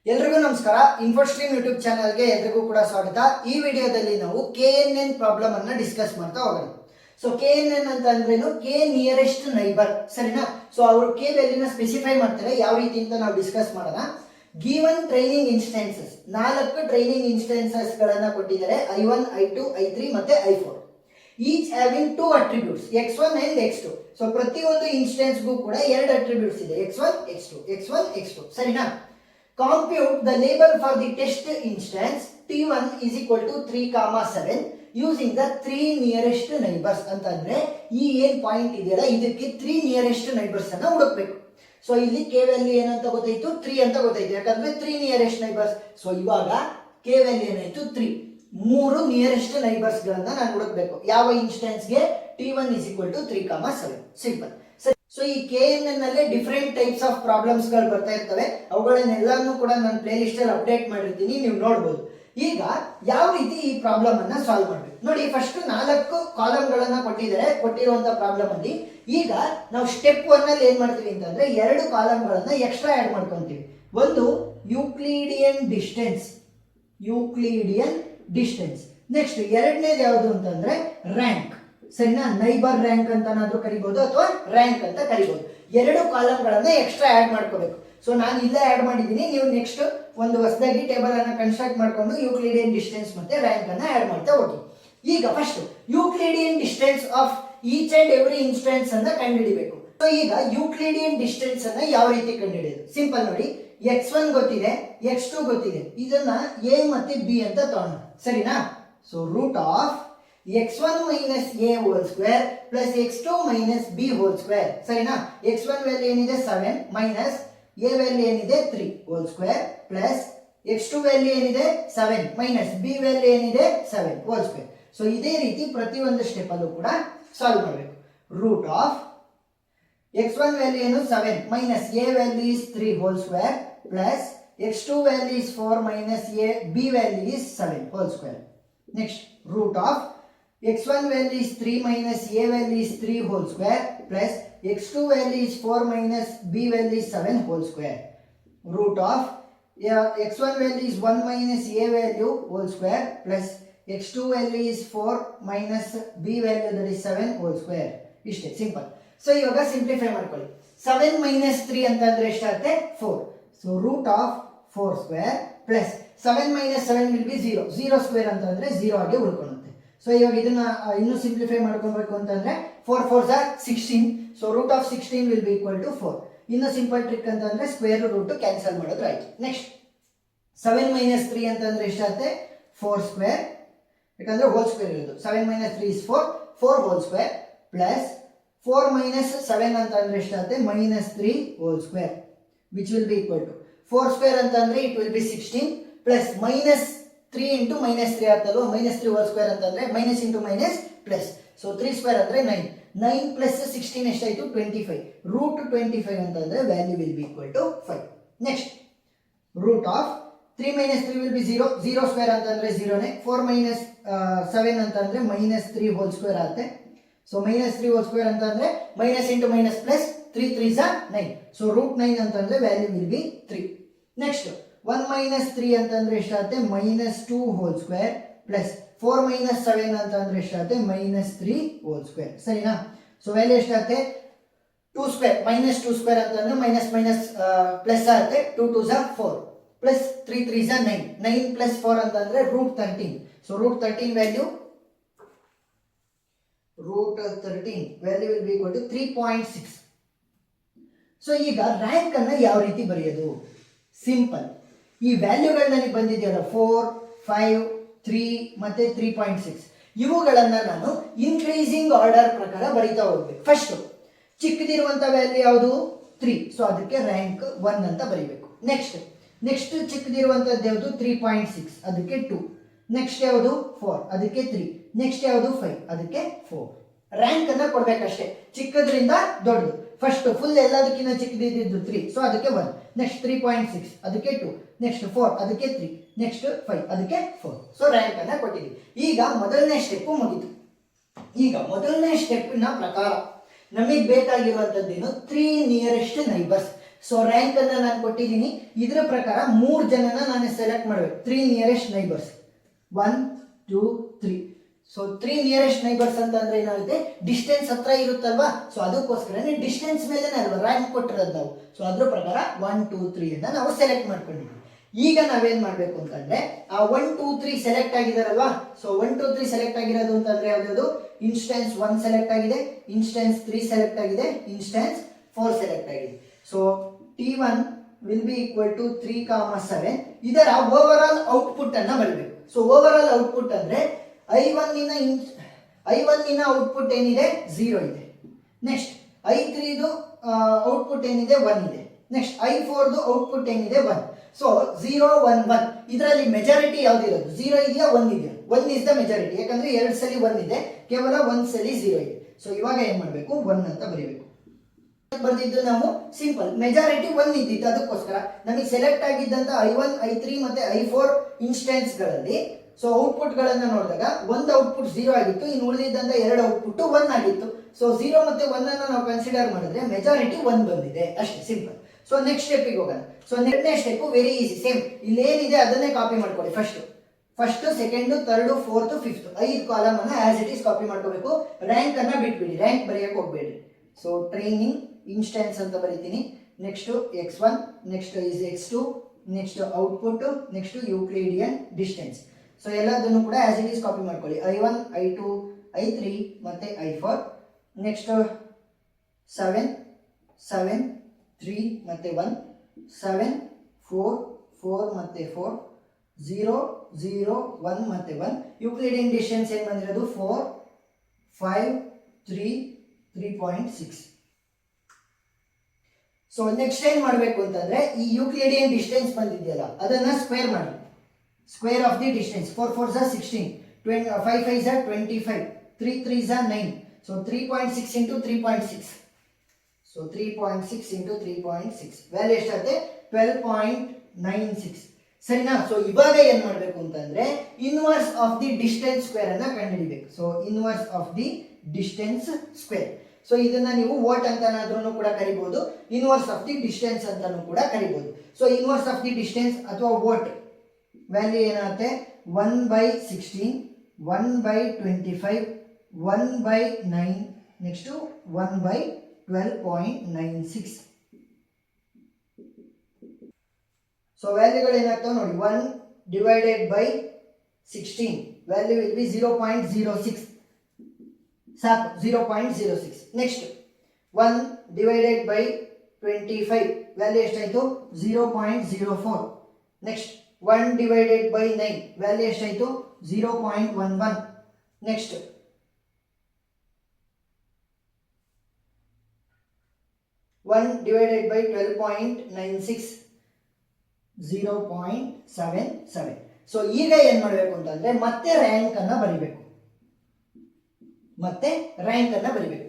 ಎಲ್ರಿಗೂ ನಮಸ್ಕಾರ. ಇನ್ಫೋಸ್ಟ್ರೀಮ್ ಯೂಟ್ಯೂಬ್ ಚಾನಲ್ಗೆ ಎಲ್ರಿಗೂ ಕೂಡ ಸ್ವಾಗತ. ಈ ವಿಡಿಯೋದಲ್ಲಿ ನಾವು KNN ಪ್ರಾಬ್ಲಮ್ ಅನ್ನ ಡಿಸ್ಕಸ್ ಮಾಡ್ತಾ ಹೋಗೋಣ. ಸೊ KNN ಅಂತ ಅಂದ್ರೇನು, ಕೆ ನಿಯರೆಸ್ಟ್ ನೈಬರ್, ಸರಿನಾ? ಸೊ ಅವರು ಕೆ ವ್ಯಾಲ್ಯೂನ ಸ್ಪೆಸಿಫೈ ಮಾಡ್ತಾರೆ. ಯಾವ ರೀತಿ ಅಂತ ನಾವು ಡಿಸ್ಕಸ್ ಮಾಡೋಣ. Given training instances, 4 training instances ಗಳನ್ನ ಕೊಟ್ಟಿದ್ದಾರೆ. I1, I2, I3 ಮತ್ತೆ I4. Each having 2 attributes x1 and x2. So ಪ್ರತಿಯೊಂದು ಇನ್ಸ್ಟೆನ್ಸ್ಗೂ ಕೂಡ 2 ಅಟ್ರಿಬ್ಯೂಟ್ಸ್ ಇದೆ, x1, x2, x1, x2, ಸರಿನಾ? Compute the label for the test instance T1 is equal to 3, 7 using the 3 nearest neighbors. ಅಂತಂದ್ರೆ ಈ ಏನ್ point ಇದೆಯಲ್ಲ, ಇದಕ್ಕೆ 3 ನಿಯರೆಸ್ಟ್ ನೈಬರ್ಸ್ ಅನ್ನ ಹುಡುಕ್ಬೇಕು. ಸೊ ಇಲ್ಲಿ ಕೆ ವ್ಯಾಲ್ಯೂ ಏನಂತ ಗೊತ್ತಾಯ್ತು, 3 ಅಂತ ಗೊತ್ತಾಯ್ತು, ಯಾಕಂದ್ರೆ 3 ನಿಯರೆಸ್ಟ್ ನೈಬರ್ಸ್. ಸೊ ಇವಾಗ ಕೆ ವ್ಯಾಲ್ಯೂ ಏನಾಯ್ತು, 3. 3 ನಿಯರೆಸ್ಟ್ ನೈಬರ್ಸ್ ಗಳನ್ನ ನಾನು ಹುಡುಕ್ಬೇಕು. ಯಾವ ಇನ್ಸ್ಟೆನ್ಸ್ ಗೆ? T1 is equal to 3, 7. Simple. So ಈ KNN ನಲ್ಲಿ ಡಿಫರೆಂಟ್ ಟೈಪ್ಸ್ ಆಫ್ ಪ್ರಾಬ್ಲಮ್ಸ್ ಗಳು ಬರ್ತಾ ಇರ್ತವೆ. ಅವುಗಳನ್ನೆಲ್ಲಾನು ಕೂಡ ನಾನು ಪ್ಲೇ ಲಿಸ್ಟ್ ಅಲ್ಲಿ ಅಪ್ಡೇಟ್ ಮಾಡಿರ್ತೀನಿ, ನೀವು ನೋಡಬಹುದು. ಈಗ ಯಾವ ರೀತಿ ಈ ಪ್ರಾಬ್ಲಮ್ ಅನ್ನ ಸಾಲ್ವ್ ಮಾಡಬೇಕು ನೋಡಿ. ಫಸ್ಟ್ 4 ಕಾಲಮ್ ಗಳನ್ನ ಕೊಟ್ಟಿದ್ದಾರೆ ಕೊಟ್ಟಿರುವಂತ ಪ್ರಾಬ್ಲಮ್ ಅಲ್ಲಿ. ಈಗ ನಾವು ಸ್ಟೆಪ್ 1 ಅಲ್ಲಿ ಏನ್ ಮಾಡ್ತೀವಿ ಅಂತಂದ್ರೆ 2 ಕಾಲಮ್ ಗಳನ್ನ ಎಕ್ಸ್ಟ್ರಾ ಆಡ್ ಮಾಡ್ಕೊಂತೀವಿ. ಒಂದು ಯೂಕ್ಲಿಡಿಯನ್ ಡಿಸ್ಟೆನ್ಸ್. ನೆಕ್ಸ್ಟ್ ಎರಡನೇದು ಯಾವುದು ಅಂತಂದ್ರೆ ರ್ಯಾಂಕ್, ಸರಿನಾ? ನೈಬರ್ ರ್ಯಾಂಕ್ ಅಂತನಾದ್ರೂ ಕರಿಬಹುದು ಅಥವಾ ರ್ಯಾಂಕ್ ಅಂತ ಕರಿಬಹುದು. 2 ಕಾಲಮ್ ಗಳನ್ನ ಎಕ್ಸ್ಟ್ರಾ ಆಡ್ ಮಾಡ್ಕೋಬೇಕು. ಸೊ ನಾನು ಇಲ್ಲೇ ಆಡ್ ಮಾಡಿದ್ದೀನಿ, ನೀವು ನೆಕ್ಸ್ಟ್ ಒಂದು ಹೊಸದಾಗಿ ಟೇಬಲ್ ಅನ್ನ ಕನ್ಸ್ಟ್ರಕ್ಟ್ ಮಾಡ್ಕೊಂಡು ಯೂಕ್ಲಿಡಿಯನ್ ಡಿಸ್ಟೆನ್ಸ್ ಮತ್ತೆ ರ್ಯಾಂಕ್ ಅನ್ನ ಆಡ್ ಮಾಡ್ತಾ ಹೋಗಿ. ಈಗ first Euclidean distance of each and every instance ಅನ್ನ ಕಂಡುಹಿಡಿಬೇಕು. ಸೊ ಈಗ ಯೂಕ್ಲಿಡಿಯನ್ ಡಿಸ್ಟೆನ್ಸ್ ಅನ್ನ ಯಾವ ರೀತಿ ಕಂಡುಹಿಡಿಯೋದು? ಸಿಂಪಲ್ ನೋಡಿ, x1 ಗೊತ್ತಿದೆ, x2 ಗೊತ್ತಿದೆ, ಇದನ್ನ a ಮತ್ತೆ b ಅಂತ ತಗೋಣ, ಸರಿನಾ? So root of x1 minus a whole square plus x2 minus b whole square, ಸರಿನಾ? x1 ವ್ಯಾಲ್ಯೂ ಏನಿದೆ 7 ಮೈನಸ್ a ವ್ಯಾಲ್ಯೂ ಏನಿದೆ 3 whole square plus x2 value ಏನಿದೆ 7 ಮೈನಸ್ b ವ್ಯಾಲ್ಯೂ ಏನಿದೆ 7 whole square. ಸೊ ಇದೇ ರೀತಿ ಪ್ರತಿಯೊಂದು ಸ್ಟೆಪ್ ಅಲ್ಲೂ ಕೂಡ ಸಾಲ್ವ್ ಮಾಡಬೇಕು. ರೂಟ್ ಆಫ್ x1 ವ್ಯಾಲ್ಯೂ ಏನು 7 minus a value is 3 whole square plus x2 value is 4 minus b value is 7 whole square. Next root of x1 value is 3 minus a value is 3 whole square plus x2 value is 4 minus b value is 7 whole square. Root of x1 value is 1 minus a value whole square plus x2 value is 4 minus b value that is 7 whole square. ಇಷ್ಟೇ, simple. So ಇವಾಗ simplify ಮಾಡ್ಕೊಳ್ಳಿ. 7 minus 3 ಅಂತಂದ್ರೆ ಎಷ್ಟಾಗುತ್ತೆ? 4. So root of 4 square plus 7 minus 7 will be 0. 0 square ಅಂತಂದ್ರೆ 0 ಆಗಿ ಉಳ್ಕೊಳ್ಳುತ್ತೆ. So ಇವಾಗ ಇದನ್ನ ಇನ್ನೂ ಸಿಂಪ್ಲಿಫೈ ಮಾಡ್ಕೊಬೇಕು ಅಂತಂದ್ರೆ 4 4s are 16. So root of 16 will be equal to 4. ಇನ್ನು ಸಿಂಪಲ್ ಟ್ರಿಕ್ ಅಂತಂದ್ರೆ ಸ್ಕ್ವೇರ್ ರೂಟ್ ಕ್ಯಾನ್ಸಲ್ ಮಾಡೋದು ಆಯ್ತು. ನೆಕ್ಸ್ಟ್ 7 minus 3 ಅಂತಂದ್ರೆ ಎಷ್ಟಾಗುತ್ತೆ? 4 ಸ್ಕ್ವೇರ್, ಯಾಕಂದ್ರೆ ಹೋಲ್ ಸ್ಕ್ವೇರ್ ಇರೋದು. 7 minus 3 is 4 whole square plus 4 minus 7 ಅಂತಂದ್ರೆ ಎಷ್ಟಾಗುತ್ತೆ? Minus 3 whole square which will be equal to 4 square ಅಂತಂದ್ರೆ it will be 16 plus minus 3 into minus 3 ಆಗ್ತಲ್ವ, ಮೈನಸ್ 3 ಹೋಲ್ ಸ್ಕ್ವೇರ್ ಅಂತಂದ್ರೆ minus into minus plus. So 3 square ಅಂದ್ರೆ 9 plus 16 ಎಷ್ಟಾಯ್ತು? 25. Root 25 ಅಂತಂದ್ರೆ value will be equal to 5. Next root of 3 minus 3 will B 0 square ಅಂತಂದ್ರೆ 0ನೇ. 4 minus 7 ಅಂತಂದ್ರೆ minus 3 whole square ಆಗುತ್ತೆ. So minus 3 whole square ಅಂತಂದ್ರೆ minus into minus plus 3 3s are 9. So root 9 ಅಂತಂದ್ರೆ value will be 3. Next 1 minus 3 ಅಂತಂದ್ರೆ ಎಷ್ಟಾಗುತ್ತೆ? Minus 2 whole square plus 4 minus 7 ಅಂತಂದ್ರೆ ಎಷ್ಟಾಗುತ್ತೆ? ಮೈನಸ್ 3 ಹೋಲ್ ಸ್ಕ್ವೇರ್, ಸರಿನಾ? ಸೊ ವ್ಯಾಲ್ಯೂ ಎಷ್ಟಾಗುತ್ತೆ? 2 ಸ್ಕ್ವೇರ್ ಮೈನಸ್ 2 ಸ್ಕ್ವೇರ್ ಅಂತಂದ್ರೆ ಮೈನಸ್ ಮೈನಸ್ ಪ್ಲಸ್ ಆಗುತ್ತೆ. 2 2s are 4 plus 3 3s are 9. 9 plus 4 ಅಂತಂದ್ರೆ root 13. So root 13 value will be equal to 3.6. ಸೊ ಈಗ ರ್ಯಾಂಕ್ ಅನ್ನ ಯಾವ ರೀತಿ ಬರೆಯೋದು? ಸಿಂಪಲ್. ಈ ವ್ಯಾಲ್ಯೂಗಳು ನನಗೆ ಬಂದಿದೆಯಲ್ಲ 4, 5, 3 ಮತ್ತೆ 3.6, ಇವುಗಳನ್ನ ನಾನು ಇನ್ಕ್ರೀಸಿಂಗ್ ಆರ್ಡರ್ ಪ್ರಕಾರ ಬರೀತಾ ಹೋಗ್ಬೇಕು. ಫಸ್ಟ್ ಚಿಕ್ಕದಿರುವಂತ ವ್ಯಾಲ್ಯೂ ಯಾವುದು? 3. ಸೊ ಅದಕ್ಕೆ ರ್ಯಾಂಕ್ 1 ಅಂತ ಬರೀಬೇಕು. ನೆಕ್ಸ್ಟ್ ಚಿಕ್ಕದಿರುವಂತದ್ದು ಯಾವುದು? 3.6, ಅದಕ್ಕೆ 2. ನೆಕ್ಸ್ಟ್ ಯಾವುದು? 4, ಅದಕ್ಕೆ 3. ನೆಕ್ಸ್ಟ್ ಯಾವುದು? 5, ಅದಕ್ಕೆ 4. ರ್ಯಾಂಕ್ ಅನ್ನ ಕೊಡ್ಬೇಕಷ್ಟೇ, ಚಿಕ್ಕದ್ರಿಂದ ದೊಡ್ಡದು. ಫಸ್ಟ್ ಫುಲ್ ಎಲ್ಲದಕ್ಕಿಂತ ಚಿಕ್ಕದಿದ್ದು 3, ಸೊ ಅದಕ್ಕೆ 1. ನೆಕ್ಸ್ಟ್ 3.6 ಅದಕ್ಕೆ 2. ನೆಕ್ಸ್ಟ್ 4 ಅದಕ್ಕೆ 3. ನೆಕ್ಸ್ಟ್ 5 ಅದಕ್ಕೆ 4. ಸೊ ರ್ಯಾಂಕ್ ಅನ್ನ ಕೊಟ್ಟಿದ್ದೀವಿ. ಈಗ ಮೊದಲನೇ ಸ್ಟೆಪ್ ಮುಗಿತು. ಈಗ ಮೊದಲನೇ ಸ್ಟೆಪ್ ನ ಪ್ರಕಾರ ನಮಗೆ ಬೇಕಾಗಿರುವಂತದ್ದೇನು? 3 ನಿಯರೆಸ್ಟ್ ನೈಬರ್ಸ್. ಸೊ ರ್ಯಾಂಕ್ ಅನ್ನ ನಾನು ಕೊಟ್ಟಿದ್ದೀನಿ. ಇದರ ಪ್ರಕಾರ 3 ಜನನ ನಾನು ಸೆಲೆಕ್ಟ್ ಮಾಡಬೇಕು. 3 nearest neighbours 1 2 3. So 3 nearest neighbours ಅಂತ ಅಂದ್ರೆ ಏನಾಗುತ್ತೆ, ಡಿಸ್ಟೆನ್ಸ್ ಹತ್ರ ಇರುತ್ತಲ್ವಾ, ಸೊ ಅದಕ್ಕೋಸ್ಕರನೇ ಡಿಸ್ಟೆನ್ಸ್ ಮೇಲೆ ಅಲ್ವಾ ರ್ಯಾಂಕ್ ಕೊಟ್ಟಿರೋದು ನಾವು. ಸೊ ಅದ್ರ ಪ್ರಕಾರ 1 2 3 ಅಂತ ನಾವು ಸೆಲೆಕ್ಟ್ ಮಾಡ್ಕೊಂಡಿದ್ದೀವಿ. ಈಗ ನಾವೇನ್ ಮಾಡ್ಬೇಕು ಅಂತಂದ್ರೆ ಆ 1 2 3 ಸೆಲೆಕ್ಟ್ ಆಗಿದಾರಲ್ವಾ, ಸೊ 1 2 3 ಸೆಲೆಕ್ಟ್ ಆಗಿರೋದು ಅಂತಂದ್ರೆ ಯಾವ್ದು, ಇನ್ಸ್ಟೆನ್ಸ್ 1 ಸೆಲೆಕ್ಟ್ ಆಗಿದೆ, ಇನ್ಸ್ಟೆನ್ಸ್ 3 ಸೆಲೆಕ್ಟ್ ಆಗಿದೆ, ಇನ್ಸ್ಟೆನ್ಸ್ 4 ಸೆಲೆಕ್ಟ್ ಆಗಿದೆ. So T1 will be equal to 3, 7. ಇದರ ಓವರ್ ಆಲ್ ಔಟ್ಪುಟ್ ಅನ್ನ ಬರಬೇಕು. ಸೊ ಓವರ್ ಆಲ್ ಔಟ್ಪುಟ್ ಅಂದ್ರೆ I1 ಇನ ಔಟ್ಪುಟ್ ಏನಿದೆ 0 ಇದೆ. ನೆಕ್ಸ್ಟ್ I3 ಔಟ್ಪುಟ್ ಏನಿದೆ 1 ಇದೆ. ನೆಕ್ಸ್ಟ್ I4 ಔಟ್ಪುಟ್ ಏನಿದೆ 1. ಸೊ 0 1 1 ಇದರಲ್ಲಿ ಮೆಜಾರಿಟಿ ಯಾವ್ದಿರೋದು, 0 ಇದೆಯಾ 1 ಇದೆಯಾ, 1 ಇಸ್ ದ ಮೆಜಾರಿಟಿ. ಯಾಕಂದ್ರೆ 2 ಸಲ 1 ಇದೆ, ಕೇವಲ 1 ಸಲ 0 ಇದೆ. ಸೊ ಇವಾಗ ಏನ್ ಮಾಡ್ಬೇಕು, 1 ಅಂತ ಬರೀಬೇಕು. ಬರ್ದಿದ್ದು ನಾವು ಸಿಂಪಲ್, ಮೆಜಾರಿಟಿ 1 ಇದ್ದಿದ್ದು, ಅದಕ್ಕೋಸ್ಕರ ನಮಗೆ ಸೆಲೆಕ್ಟ್ ಆಗಿದ್ದಂತ I1 I3 ಮತ್ತೆ I4 ಇನ್ಸ್ಟೆನ್ಸ್ ಗಳಲ್ಲಿ ಸೊ ಔಟ್ಪುಟ್ ಗಳನ್ನ ನೋಡಿದಾಗ ಒಂದು ಔಟ್ಪುಟ್ 0 ಆಗಿತ್ತು, ಇನ್ನು ಉಳಿದಿದ್ದಂತ 2 ಔಟ್ಪುಟ್ 1 ಆಗಿತ್ತು. ಸೊ 0 ಮತ್ತೆ 1 ಅನ್ನ ನಾವು ಕನ್ಸಿಡರ್ ಮಾಡಿದ್ರೆ ಮೆಜಾರಿಟಿ 1 ಬಂದಿದೆ, ಅಷ್ಟೇ ಸಿಂಪಲ್. ಸೊ ನೆಕ್ಸ್ಟ್ ಸ್ಟೆಪ್ ಹೋಗೋಣ. So next step very easy, same ಇಲ್ಲಿ ಏನಿದೆ ಅದನ್ನೇ ಕಾಪಿ ಮಾಡ್ಕೊಳ್ಳಿ. First second third fourth fifth 5 column ಅನ್ನ ಆಸ್ ಇಟ್ ಈಸ್ ಕಾಪಿ ಮಾಡ್ಕೋಬೇಕು. ರ್ಯಾಂಕ್ ಅನ್ನ ಬಿಟ್ಬಿಡಿ, ರ್ಯಾಂಕ್ ಬರೆಯಕ್ಕೆ ಹೋಗ್ಬೇಡಿ. ಸೊ ಟ್ರೈನಿಂಗ್ ಇನ್ಸ್ಟೆನ್ಸ್ ಅಂತ ಬರೀತೀನಿ. Next x1, next is x2, next output, next Euclidean distance. So ಎಲ್ಲದನ್ನು ಕೂಡ ಆಸ್ ಇಟ್ ಈಸ್ ಕಾಪಿ ಮಾಡ್ಕೊಳ್ಳಿ. I1 I2 I3 ಮತ್ತೆ I4. ನೆಕ್ಸ್ಟ್ 7 7 3 ಮತ್ತೆ 1, 7 4 4 ಮತ್ತೆ 4, 0 0 1 ಮತ್ತೆ 1. ಯೂಕ್ಲಿಡಿಯನ್ ಡಿಸ್ಟೆನ್ಸ್ ಏನು ಬಂದಿರೋದು 4 5 3 3.6. ಸೊ ನೆಕ್ಸ್ಟ್ ಏನ್ ಮಾಡಬೇಕು ಅಂತಂದ್ರೆ ಈ ಯೂಕ್ಲಿಡಿಯನ್ ಡಿಸ್ಟೆನ್ಸ್ ಬಂದಿದೆಯಲ್ಲ ಅದನ್ನ ಸ್ಕ್ವೇರ್ ಮಾಡಿ. Square of the distance 4 4 16, 5 5 25, 3 3 9. So 3.6 into 3.6. So 3.6 into 3.6 value ಎಷ್ಟಾಗುತ್ತೆ 12.96. ಸರಿನಾ. ಸೊ ಇವಾಗ ಏನ್ ಮಾಡಬೇಕು ಅಂತಂದ್ರೆ inverse of the distance square ಅನ್ನ ಕಂಡುಹಿಡಿಬೇಕು. So inverse of the distance square. So ಇದನ್ನ ನೀವು ವಾಟ್ ಅಂತನಾದ್ರೂ ಕೂಡ ಕರಿಬಹುದು, ಇನ್ವರ್ಸ್ ಆಫ್ ದಿ ಡಿಸ್ಟೆನ್ಸ್ ಅಂತಾನೂ ಕೂಡ ಕರಿಬಹುದು. So inverse of the distance ಅಥವಾ ವಾಟ್ ವ್ಯಾಲ್ಯೂ ಏನಾಗುತ್ತೆ 1/16, 1/25, 1/9, ನೆಕ್ಸ್ಟ್ 1/12.96. ಸೊ ವ್ಯಾಲ್ಯೂಗಳು ಏನಾಗ್ತಾವೆ ನೋಡಿ, 1 divided by 16 value will B 0.06. ಸಾಕು 0.06. ನೆಕ್ಸ್ಟ್ 1 divided by 25 ವ್ಯಾಲ್ಯೂ ಎಷ್ಟಾಯ್ತು 0.04. ನೆಕ್ಸ್ಟ್ 1 divided by 9 ವ್ಯಾಲ್ಯೂ ಎಷ್ಟಾಯ್ತು 0.11. Next 1 divided by 12.96 0.77. ಸೊ ಈಗ ಏನ್ ಮಾಡಬೇಕು ಅಂತಂದ್ರೆ ಮತ್ತೆ ರ್ಯಾಂಕ್ ಅನ್ನ ಬರಿಬೇಕು.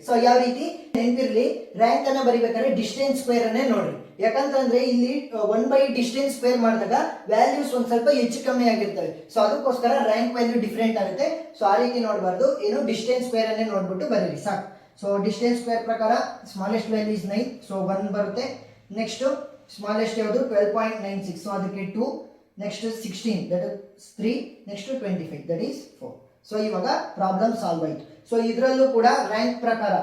ಸೊ ಯಾವ ರೀತಿ ನೆನಪಿರ್ಲಿ, ರ್ಯಾಂಕ್ ಅನ್ನ ಬರಿಬೇಕಾದ್ರೆ ಡಿಸ್ಟೆನ್ಸ್ ಸ್ಕ್ವೇರ್ ಅನ್ನೇ ನೋಡ್ರಿ. ಯಾಕಂತಂದ್ರೆ ಇಲ್ಲಿ 1/ಡಿಸ್ಟೆನ್ಸ್ ಸ್ಕ್ವೇರ್ ಮಾಡಿದಾಗ ವ್ಯಾಲ್ಯೂಸ್ ಒಂದ್ ಸ್ವಲ್ಪ ಹೆಚ್ಚು ಕಮ್ಮಿ ಆಗಿರ್ತವೆ. ಸೊ ಅದಕ್ಕೋಸ್ಕರ ರ್ಯಾಂಕ್ ವ್ಯಾಲ್ಯೂ ಡಿಫ್ರೆಂಟ್ ಆಗುತ್ತೆ. ಸೊ ಆ ರೀತಿ ನೋಡಬಾರ್ದು, ಏನು ಡಿಸ್ಟೆನ್ಸ್ ಸ್ಕ್ವೇರ್ ಅನ್ನೇ ನೋಡ್ಬಿಟ್ಟು ಬರೀರಿ ಸಾಕು. ಸೊ ಡಿಸ್ಟೆನ್ಸ್ ಸ್ಕ್ವೇರ್ ಪ್ರಕಾರ ಸ್ಮಾಲೆಸ್ಟ್ ವ್ಯಾಲ್ಯೂ ಇಸ್ 9, ಸೊ 1 ಬರುತ್ತೆ. ನೆಕ್ಸ್ಟ್ ಸ್ಮಾಲೆಸ್ಟ್ ಯಾವುದು 12.96, ಸೊ ಅದಕ್ಕೆ 2. Next 16 that is 3. Next 25 that is 4. So ಇವಾಗ ಪ್ರಾಬ್ಲಮ್ ಸಾಲ್ವ್ ಆಯಿತು. ಸೊ ಇದರಲ್ಲೂ ಕೂಡ ರ್ಯಾಂಕ್ ಪ್ರಕಾರ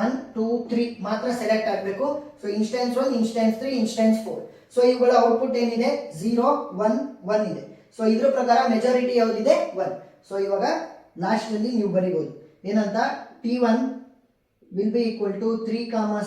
1 2 3 ಮಾತ್ರ ಸೆಲೆಕ್ಟ್ ಆಗಬೇಕು. So instance 1, instance 3, instance 4. So ಇವುಗಳ ಔಟ್ಪುಟ್ ಏನಿದೆ 0 1 1 ಇದೆ. ಸೊ ಇದ್ರ ಪ್ರಕಾರ ಮೆಜಾರಿಟಿ ಯಾವುದಿದೆ 1. ಸೊ ಇವಾಗ ಲಾಸ್ಟ್ ಅಲ್ಲಿ ನೀವು ಬರೀಬಹುದು ಏನಂತ, T1 will be equal to 3,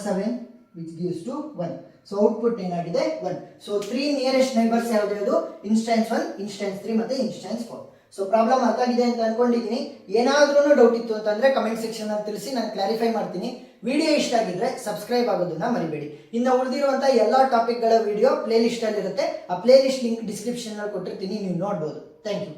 7 which gives to 1. So output ಏನಾಗಿದೆ 1. ಸೊ 3 ನಿಯರೆಸ್ಟ್ ನೈಬರ್ಸ್ ಯಾವುದು, ಇನ್ಸ್ಟೆನ್ಸ್ 1, ಇನ್ಸ್ಟೆನ್ಸ್ 3 ಮತ್ತೆ ಇನ್ಸ್ಟೆನ್ಸ್ 4. ಸೊ ಪ್ರಾಬ್ಲಮ್ ಅರ್ಥ ಆಗಿದೆ ಅಂತ ಅನ್ಕೊಂಡಿದ್ದೀನಿ. ಏನಾದ್ರೂ ಡೌಟ್ ಇತ್ತು ಅಂತಂದ್ರೆ ಕಮೆಂಟ್ ಸೆಕ್ಷನ್ ಅಲ್ಲಿ ತಿಳಿಸಿ, ನಾನು ಕ್ಲಾರಿಫೈ ಮಾಡ್ತೀನಿ. ವಿಡಿಯೋ ಇಷ್ಟ ಆಗಿದ್ರೆ ಸಬ್ಸ್ಕ್ರೈಬ್ ಆಗೋದನ್ನ ಮರಿಬೇಡಿ. ಇನ್ನು ಉಳಿದಿರುವಂತಹ ಎಲ್ಲಾ ಟಾಪಿಕ್ ಗಳ ವಿಡಿಯೋ ಪ್ಲೇ ಲಿಸ್ಟ್ ಅಲ್ಲಿ ಇರುತ್ತೆ. ಆ ಪ್ಲೇ ಲಿಸ್ಟ್ ಲಿಂಕ್ ಡಿಸ್ಕ್ರಿಪ್ಷನ್ ಅಲ್ಲಿ ಕೊಟ್ಟಿರ್ತೀನಿ, ನೀವು ನೋಡಬಹುದು. Thank you.